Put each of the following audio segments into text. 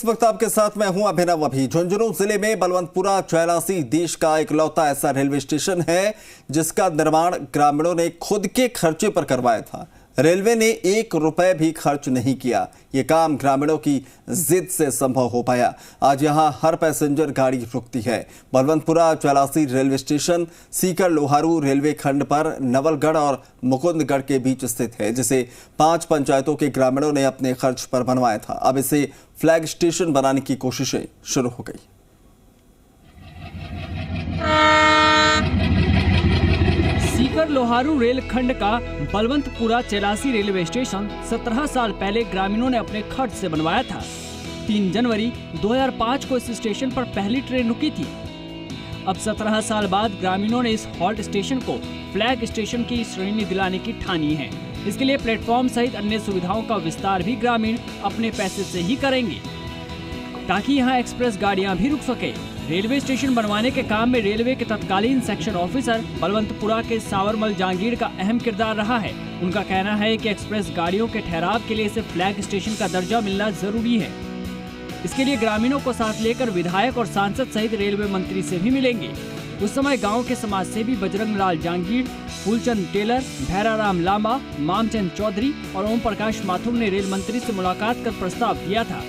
इस वक्त आपके साथ मैं हूं अभिनव। अभी झुंझुनू जिले में बलवंतपुरा चैलासी देश का इकलौता ऐसा रेलवे स्टेशन है जिसका निर्माण ग्रामीणों ने खुद के खर्चे पर करवाया था। रेलवे ने 1 रुपए भी खर्च नहीं किया। ये काम ग्रामीणों की जिद से संभव हो पाया। आज यहां हर पैसेंजर गाड़ी रुकती है। Balwantpura Chelasi railway station Sikar Loharu railway खंड पर नवलगढ़ और मुकुंदगढ़ के बीच स्थित है, जिसे 5 पंचायतों के ग्रामीणों ने अपने खर्च पर बनवाया था। अब इसे फ्लैग स्टेशन बनाने की कोशिशें शुरू हो गई। सीकर लोहारू रेल खंड का बलवंतपुरा चैलासी रेलवे स्टेशन 17 साल पहले ग्रामीणों ने अपने खर्च से बनवाया था। 3 जनवरी 2005 को इस स्टेशन पर पहली ट्रेन रुकी थी। अब 17 साल बाद ग्रामीणों ने इस हॉल्ट स्टेशन को फ्लैग स्टेशन की श्रेणी दिलाने की ठानी है। इसके लिए प्लेटफॉर्म सहित अन्य सुविधाओं का विस्तार भी ग्रामीण अपने पैसे से ही करेंगे, ताकि यहाँ एक्सप्रेस गाड़ियाँ भी रुक सके। रेलवे स्टेशन बनवाने के काम में रेलवे के तत्कालीन सेक्शन ऑफिसर बलवंतपुरा के सावरमल जहांगीर का अहम किरदार रहा है। उनका कहना है कि एक्सप्रेस गाड़ियों के ठहराव के लिए इसे फ्लैग स्टेशन का दर्जा मिलना जरूरी है। इसके लिए ग्रामीणों को साथ लेकर विधायक और सांसद सहित रेलवे मंत्री से भी मिलेंगे। उस समय गांव के समाज सेवी बजरंग लाल जहांगीर, फूलचंद टेलर, भैराराम लांबा, मामचंद चौधरी और ओम प्रकाश माथुर ने रेल मंत्री से मुलाकात कर प्रस्ताव दिया था।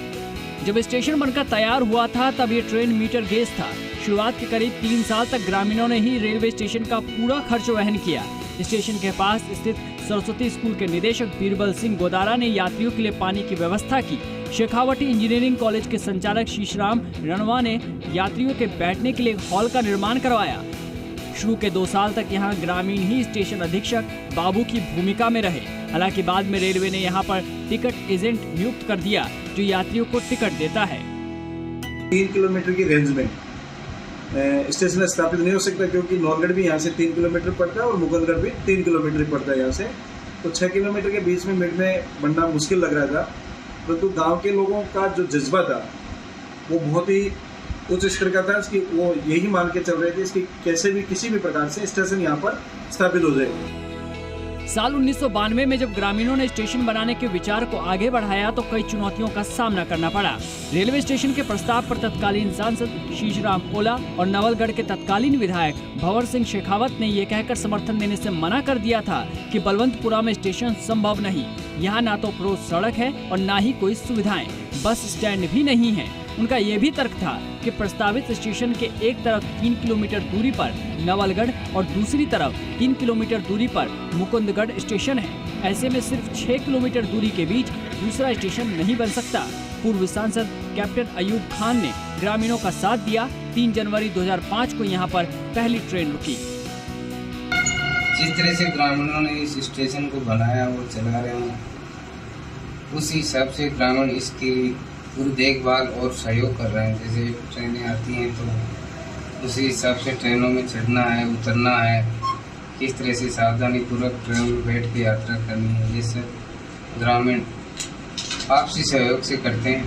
जब स्टेशन बनकर तैयार हुआ था तब ये ट्रेन मीटर गेज था। शुरुआत के करीब 3 साल तक ग्रामीणों ने ही रेलवे स्टेशन का पूरा खर्च वहन किया। स्टेशन के पास स्थित सरस्वती स्कूल के निदेशक बीरबल सिंह गोदारा ने यात्रियों के लिए पानी की व्यवस्था की। शेखावटी इंजीनियरिंग कॉलेज के संचालक शीशराम रणवा ने यात्रियों के बैठने के लिए हॉल का निर्माण करवाया। शुरू के 2 साल तक यहाँ ग्रामीण ही स्टेशन अधीक्षक बाबू की भूमिका में रहे। हालांकि बाद में रेलवे ने यहाँ पर टिकट एजेंट नियुक्त कर दिया, जो यात्रियों को टिकट देता है। 3 किलोमीटर की रेंज में स्टेशन स्थापित नहीं हो सकता, क्योंकि नौलगढ़ भी यहाँ से 3 किलोमीटर पड़ता है और मुकुंदगढ़ भी 3 किलोमीटर पड़ता है यहाँ से। तो 6 किलोमीटर के बीच में मिड में बनना मुश्किल लग रहा था, परंतु गाँव के लोगों का जो जज्बा था वो बहुत ही उच्च स्तर का था। इसकी वो यही मान के चल रहे थे इसकी कैसे भी किसी भी प्रकार से स्टेशन यहाँ पर स्थापित हो जाए। साल 1992 में जब ग्रामीणों ने स्टेशन बनाने के विचार को आगे बढ़ाया तो कई चुनौतियों का सामना करना पड़ा। रेलवे स्टेशन के प्रस्ताव पर तत्कालीन सांसद शीशराम ओला और नवलगढ़ के तत्कालीन विधायक भंवर सिंह शेखावत ने ये कहकर समर्थन देने से मना कर दिया था कि बलवंतपुरा में स्टेशन संभव नहीं। यहाँ ना तो क्रोस सड़क है और ना ही कोई सुविधाएं, बस स्टैंड भी नहीं है। उनका ये भी तर्क था कि प्रस्तावित स्टेशन के एक तरफ 3 किलोमीटर दूरी पर नवलगढ़ और दूसरी तरफ 3 किलोमीटर दूरी पर मुकुंदगढ़ स्टेशन है। ऐसे में सिर्फ 6 किलोमीटर दूरी के बीच दूसरा स्टेशन नहीं बन सकता। पूर्व सांसद कैप्टन अयूब खान ने ग्रामीणों का साथ दिया। 3 जनवरी 2005 को यहाँ पर पहली ट्रेन रुकी। जिस तरह से ग्रामीणों ने इस स्टेशन को बनाया और चला रहे हैं, उस हिसाब से ग्रामीण इसकी पूरी देखभाल और सहयोग कर रहे हैं। जैसे ट्रेनें आती हैं तो उसी हिसाब से ट्रेनों में चढ़ना है, उतरना है, किस तरह से सावधानी पूर्वक ट्रेन में बैठ के यात्रा करनी है, ये सब ग्रामीण आपसी सहयोग से करते हैं।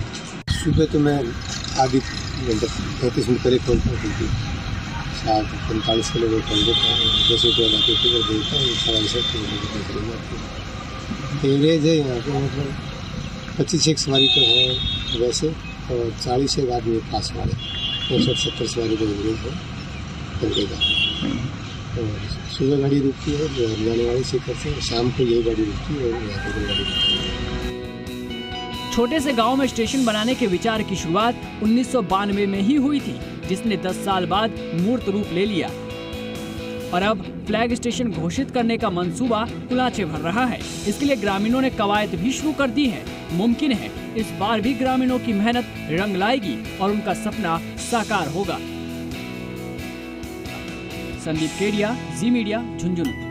सुबह तो मैं आधी घंटे 35 मिनट पहले खोलता हूँ, क्योंकि 45 किलोमीटर 10 रुपये लाते थे देखता हूँ 7.5 किलोमीटर एवरेज है यहाँ पे। मतलब 25 एक सवारी तो है वैसे, और 40 एक आदमी पास वाले 65-70 सवारी का एवरेज है घंटे का। और सुबह गाड़ी रुकती है जो हरियाणा वाली सीकर से, शाम को यही गाड़ी रुकती है और यहाँ पर गाड़ी रुकती है। छोटे से गांव में स्टेशन बनाने के विचार की शुरुआत 1992 में ही हुई थी, जिसने 10 साल बाद मूर्त रूप ले लिया और अब फ्लैग स्टेशन घोषित करने का मंसूबा कुलाचे भर रहा है। इसके लिए ग्रामीणों ने कवायद भी शुरू कर दी है। मुमकिन है इस बार भी ग्रामीणों की मेहनत रंग लाएगी और उनका सपना साकार होगा। संदीप केडिया, जी मीडिया, झुंझुनू।